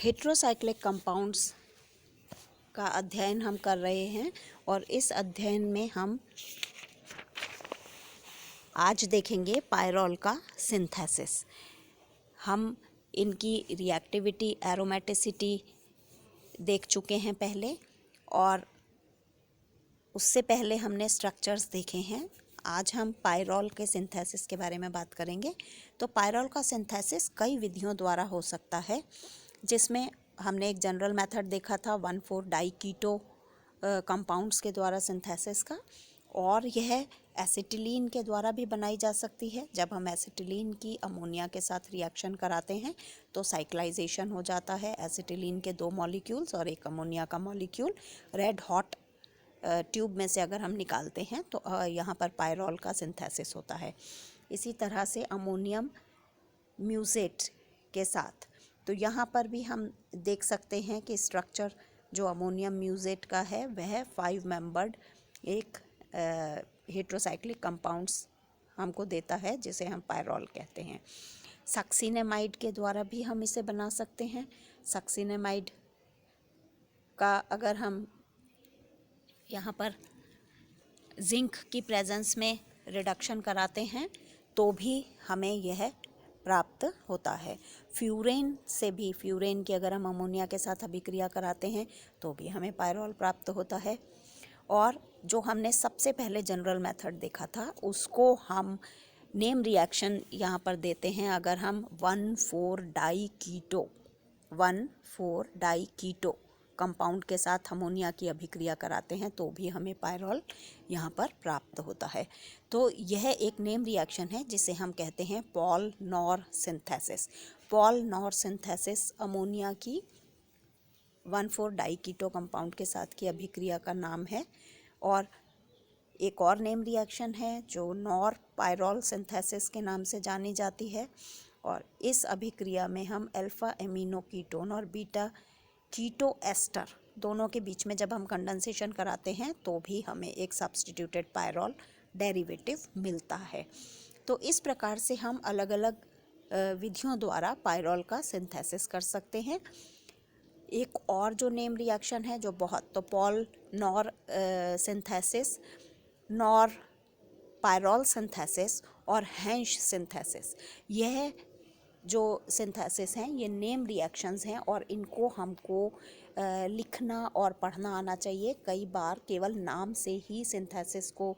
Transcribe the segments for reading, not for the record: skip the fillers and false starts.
Heterocyclic compounds का अध्ययन हम कर रहे हैं और इस अध्ययन में हम आज देखेंगे पायरोल का सिंथेसिस। हम इनकी रिएक्टिविटी, एरोमेटिसिटी देख चुके हैं पहले, और उससे पहले हमने स्ट्रक्चर्स देखे हैं। आज हम पायरोल के सिंथेसिस के बारे में बात करेंगे। तो पायरोल का सिंथेसिस कई विधियों द्वारा हो सकता है, जिसमें हमने एक जनरल मेथड देखा था 1,4-डाइकीटो कंपाउंड्स के द्वारा सिंथेसिस का, और यह एसिटिलीन के द्वारा भी बनाई जा सकती है। जब हम एसिटिलीन की अमोनिया के साथ रिएक्शन कराते हैं तो साइक्लाइजेशन हो जाता है। एसिटिलीन के 2 मॉलिक्यूल्स और एक अमोनिया का मॉलिक्यूल रेड हॉट ट्यूब में से अगर हम निकालते हैं तो यहाँ पर पायरोल का सिंथेसिस होता है। इसी तरह से अमोनियम म्यूसेट के साथ, तो यहाँ पर भी हम देख सकते हैं कि स्ट्रक्चर जो अमोनियम म्यूसेट का है वह 5 मेंबर्ड एक हेट्रोसाइक्लिक कंपाउंड्स हमको देता है, जिसे हम पायरोल कहते हैं। सक्सिनेमाइड के द्वारा भी हम इसे बना सकते हैं। सक्सिनेमाइड का अगर हम यहाँ पर जिंक की प्रेजेंस में रिडक्शन कराते हैं तो भी हमें यह प्राप्त होता है। फ्यूरेन से भी, फ्यूरेन की अगर हम अमोनिया के साथ अभिक्रिया कराते हैं तो भी हमें पायरोल प्राप्त होता है। और जो हमने सबसे पहले जनरल मेथड देखा था उसको हम नेम रिएक्शन यहाँ पर देते हैं। अगर हम 1,4-डाइकीटो कंपाउंड के साथ अमोनिया की अभिक्रिया कराते हैं तो भी हमें पायरोल यहाँ पर प्राप्त होता है। तो यह एक नेम रिएक्शन है जिसे हम कहते हैं Paul-nor synthesis. Paul-nor synthesis ammonia की 1,4-डाइकीटो कंपाउंड के साथ की अभिक्रिया का नाम है। और एक और नेम रिएक्शन है जो नॉर पायरोल सिंथेसिस के नाम से जानी जाती है, और इस अभिक्रिया में हम अल्फा एमिनो कीटोन और बीटा कीटो एस्टर दोनों के बीच में जब हम कंडेंसेशन कराते हैं तो भी हमें एक सब्स्टिट्यूटेड पायरोल डेरिवेटिव मिलता है। तो इस प्रकार से हम अलग अलग विधियों द्वारा पायरोल का सिंथेसिस कर सकते हैं। एक और जो नेम रिएक्शन है जो तो Paul-nor synthesis, nor pyrrole synthesis और हेंश सिंथेसिस, यह जो सिंथेसिस हैं ये नेम रिएक्शंस हैं और इनको हमको लिखना और पढ़ना आना चाहिए। कई बार केवल नाम से ही सिंथेसिस को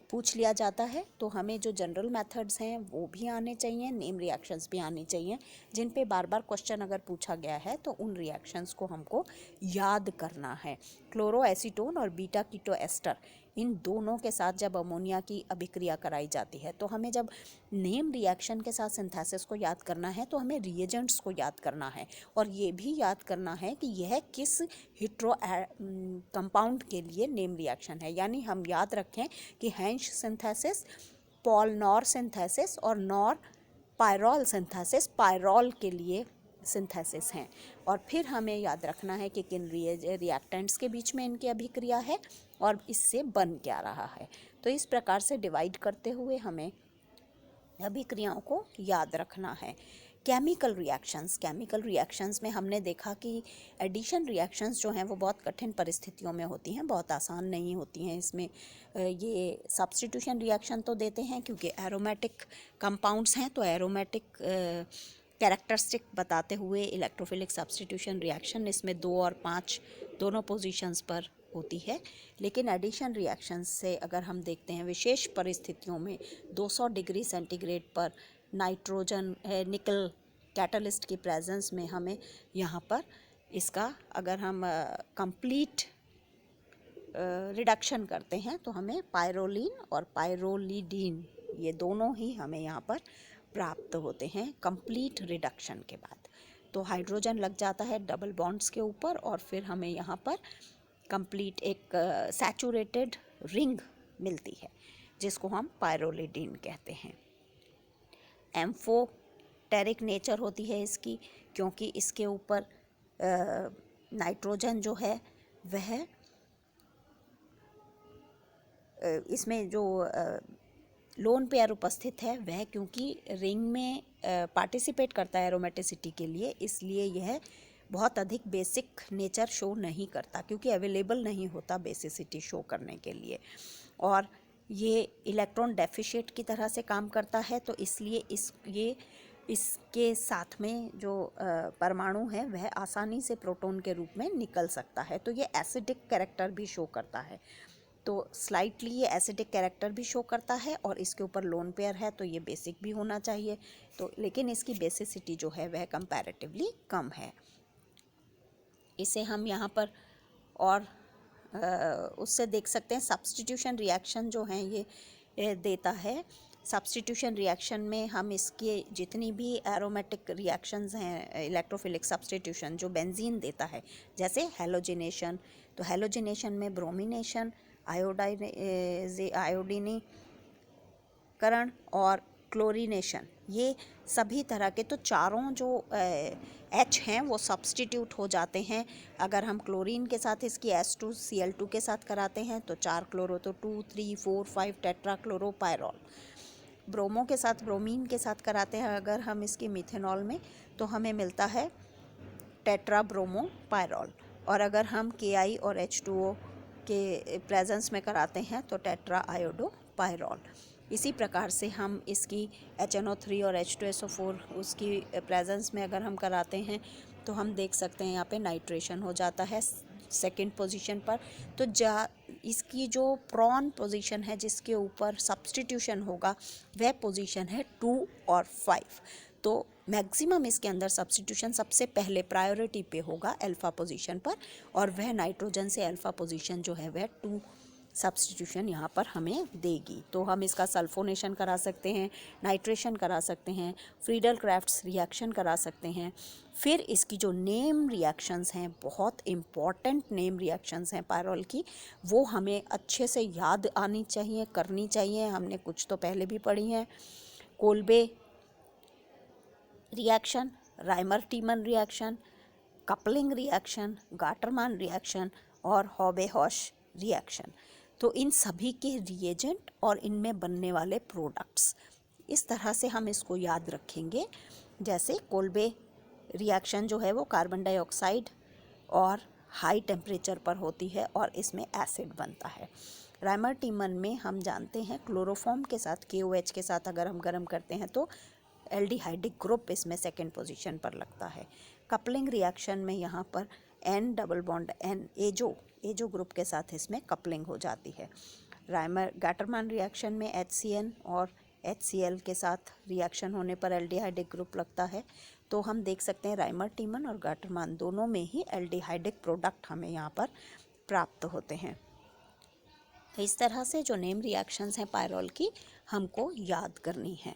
पूछ लिया जाता है, तो हमें जो जनरल मेथड्स हैं वो भी आने चाहिए, नेम रिएक्शंस भी आने चाहिए, जिन पे बार बार क्वेश्चन अगर पूछा गया है तो उन रिएक्शंस को हमको याद करना है। क्लोरोएसीटोन और बीटा कीटो एस्टर, इन दोनों के साथ जब अमोनिया की अभिक्रिया कराई जाती है तो हमें जब नेम रिएक्शन के साथ सिंथेसिस को याद करना है तो हमें रिएजेंट्स को याद करना है, और ये भी याद करना है कि यह किस हेट्रो कंपाउंड के लिए नेम रिएक्शन है। यानी हम याद रखें कि हेंश सिंथेसिस, पॉल-नॉर सिंथेसिस और नॉर पायरोल सिंथेसिस पायरोल के लिए सिंथेसिस हैं। और फिर हमें याद रखना है कि किन रिएक्टेंट्स के बीच में इनकी अभिक्रिया है और इससे बन क्या रहा है। तो इस प्रकार से डिवाइड करते हुए हमें अभिक्रियाओं को याद रखना है। केमिकल रिएक्शंस में हमने देखा कि एडिशन रिएक्शंस जो हैं वो बहुत कठिन परिस्थितियों में होती हैं, बहुत आसान नहीं होती हैं। इसमें ये सब्स्टिट्यूशन रिएक्शन तो देते हैं क्योंकि एरोमेटिक कंपाउंड्स हैं, तो एरोमेटिक कैरेक्टरिस्टिक बताते हुए इलेक्ट्रोफिलिक सब्स्टिट्यूशन रिएक्शन इसमें 2 और 5 दोनों पोजीशंस पर होती है। लेकिन एडिशन रिएक्शंस से अगर हम देखते हैं विशेष परिस्थितियों में 200 डिग्री सेंटीग्रेड पर नाइट्रोजन निकल कैटलिस्ट की प्रेजेंस में हमें यहाँ पर इसका अगर हम कंप्लीट रिडक्शन करते हैं तो हमें पायरोलीन और पायरोलिडीन, ये दोनों ही हमें यहाँ पर प्राप्त होते हैं कंप्लीट रिडक्शन के बाद। तो हाइड्रोजन लग जाता है डबल बॉन्ड्स के ऊपर और फिर हमें यहाँ पर कंप्लीट एक सैचुरेटेड रिंग मिलती है जिसको हम पायरोलिडीन कहते हैं। एम्फोटेरिक नेचर होती है इसकी, क्योंकि इसके ऊपर नाइट्रोजन जो है वह इसमें जो लोन पेयर उपस्थित है वह क्योंकि रिंग में पार्टिसिपेट करता है एरोमेटिसिटी के लिए, इसलिए यह बहुत अधिक बेसिक नेचर शो नहीं करता क्योंकि अवेलेबल नहीं होता बेसिसिटी शो करने के लिए, और ये इलेक्ट्रॉन डेफिशिएट की तरह से काम करता है। तो इसलिए इसके साथ में जो परमाणु है वह आसानी से प्रोटॉन के रूप में निकल सकता है। तो ये एसिडिक कैरेक्टर भी शो करता है, तो स्लाइटली ये एसिडिक कैरेक्टर भी शो करता है, और इसके ऊपर लोन पेयर है तो ये बेसिक भी होना चाहिए। तो लेकिन इसकी बेसिसिटी जो है वह कंपैरेटिवली कम है। इसे हम यहाँ पर और उससे देख सकते हैं। सब्स्टिट्यूशन रिएक्शन जो हैं ये देता है। सब्स्टिट्यूशन रिएक्शन में हम इसके जितनी भी एरोमेटिक रिएक्शंस हैं, इलेक्ट्रोफिलिक सब्स्टिट्यूशन जो बेंजीन देता है, जैसे हेलोजिनेशन, तो हेलोजिनेशन में ब्रोमिनेशन, आयोडीनीकरण और क्लोरीनेशन, ये सभी तरह के, तो चारों जो H हैं वो सब्स्टिट्यूट हो जाते हैं। अगर हम क्लोरीन के साथ इसकी H2Cl2 के साथ कराते हैं तो 4 क्लोरो, तो 2, 3, 4, 5 टेट्राक्लोरोपायरॉल। ब्रोमो के साथ, ब्रोमीन के साथ कराते हैं अगर हम इसकी मिथेनॉल में, तो हमें मिलता है टेट्राब्रोमोपायरॉल। और अगर हम Ki और H2O के प्रेजेंस में कराते हैं तो टेट्रा आयोडोपायरॉल। इसी प्रकार से हम इसकी HNO3 और H2SO4 उसकी प्रेजेंस में अगर हम कराते हैं तो हम देख सकते हैं यहाँ पे नाइट्रेशन हो जाता है सेकंड पोजीशन पर। तो इसकी जो प्रॉन पोजीशन है जिसके ऊपर सब्स्टिट्यूशन होगा वह पोजीशन है 2 और 5। तो मैक्सिमम इसके अंदर सब्स्टिट्यूशन सबसे पहले प्रायोरिटी पे होगा अल्फा पोजीशन पर, और वह नाइट्रोजन से अल्फा पोजीशन जो है वह 2 सब्स्टिट्यूशन यहाँ पर हमें देगी। तो हम इसका सल्फोनेशन करा सकते हैं, नाइट्रेशन करा सकते हैं, फ्रीडल क्राफ्ट्स रिएक्शन करा सकते हैं। फिर इसकी जो नेम रिएक्शंस हैं, बहुत इम्पॉर्टेंट नेम रिएक्शंस हैं पायरोल की, वो हमें अच्छे से याद आनी चाहिए, करनी चाहिए। हमने कुछ तो पहले भी पढ़ी हैं। Kolbe reaction, Reimer Tiemann reaction, coupling reaction, Gattermann reaction और हॉबे-हॉश रिएक्शन। तो इन सभी के रिएजेंट और इनमें बनने वाले प्रोडक्ट्स, इस तरह से हम इसको याद रखेंगे। जैसे कोल्बे रिएक्शन जो है वो कार्बन डाइऑक्साइड और हाई टेम्परेचर पर होती है और इसमें एसिड बनता है। राइमर टीमन में हम जानते हैं क्लोरोफॉर्म के साथ, KOH के साथ अगर हम गर्म करते हैं तो एल्डिहाइडिक ग्रुप इसमें सेकेंड पोजीशन पर लगता है। कपलिंग रिएक्शन में यहाँ पर N double bond N azo group के साथ इसमें कपलिंग हो जाती है। राइमर गाटरमान रिएक्शन में HCN और HCl के साथ रिएक्शन होने पर एल्डिहाइडिक ग्रुप लगता है। तो हम देख सकते हैं राइमर टीमन और गाटरमान दोनों में ही एल्डिहाइडिक प्रोडक्ट हमें यहाँ पर प्राप्त होते हैं। इस तरह से जो नेम रिएक्शंस हैं पायरोल की हमको याद करनी है।